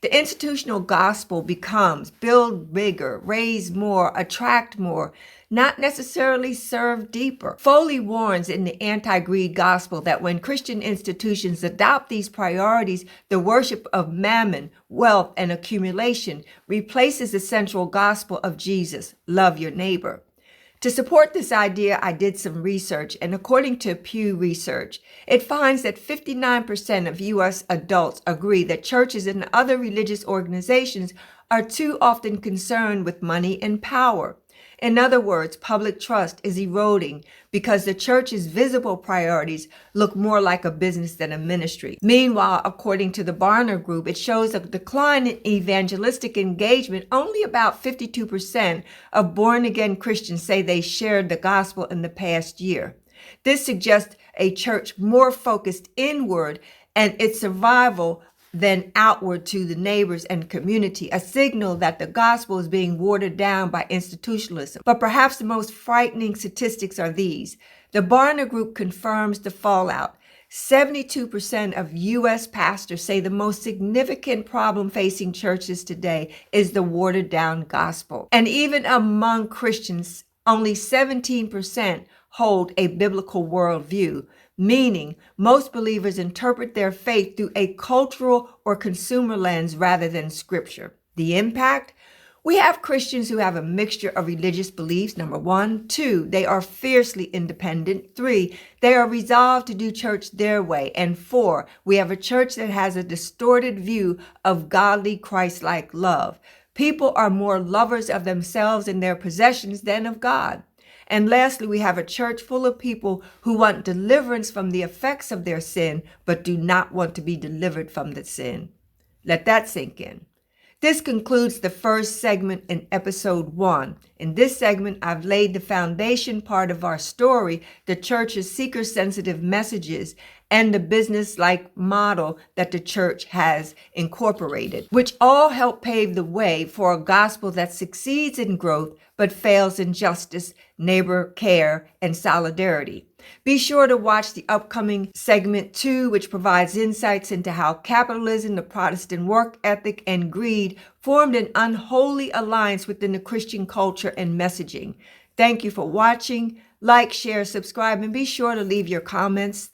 The institutional gospel becomes build bigger, raise more, attract more, not necessarily serve deeper. Foley warns in the anti-greed gospel that when Christian institutions adopt these priorities, the worship of mammon, wealth, and accumulation replaces the central gospel of Jesus, love your neighbor. To support this idea, I did some research, and according to Pew Research, it finds that 59% of U.S. adults agree that churches and other religious organizations are too often concerned with money and power. In other words, public trust is eroding because the church's visible priorities look more like a business than a ministry. Meanwhile, according to the Barna Group, it shows a decline in evangelistic engagement. Only about 52% of born-again Christians say they shared the gospel in the past year. This suggests a church more focused inward and its survival than outward to the neighbors and community, a signal that the gospel is being watered down by institutionalism. But perhaps the most frightening statistics are these. The Barna Group confirms the fallout. 72% of U.S. pastors say the most significant problem facing churches today is the watered down gospel. And even among Christians, only 17% hold a biblical worldview, meaning most believers interpret their faith through a cultural or consumer lens rather than scripture. The impact? We have Christians who have a mixture of religious beliefs, number one. Two, they are fiercely independent. Three, they are resolved to do church their way. And four, we have a church that has a distorted view of godly, Christ-like love. People are more lovers of themselves and their possessions than of God. And lastly, we have a church full of people who want deliverance from the effects of their sin, but do not want to be delivered from the sin. Let that sink in. This concludes the first segment in episode 1. In this segment, I've laid the foundation part of our story, the church's seeker-sensitive messages, and the business-like model that the church has incorporated, which all help pave the way for a gospel that succeeds in growth but fails in justice, neighbor care, and solidarity. Be sure to watch the upcoming segment 2, which provides insights into how capitalism, the Protestant work ethic, and greed formed an unholy alliance within the Christian culture and messaging. Thank you for watching. Like, share, subscribe, and be sure to leave your comments.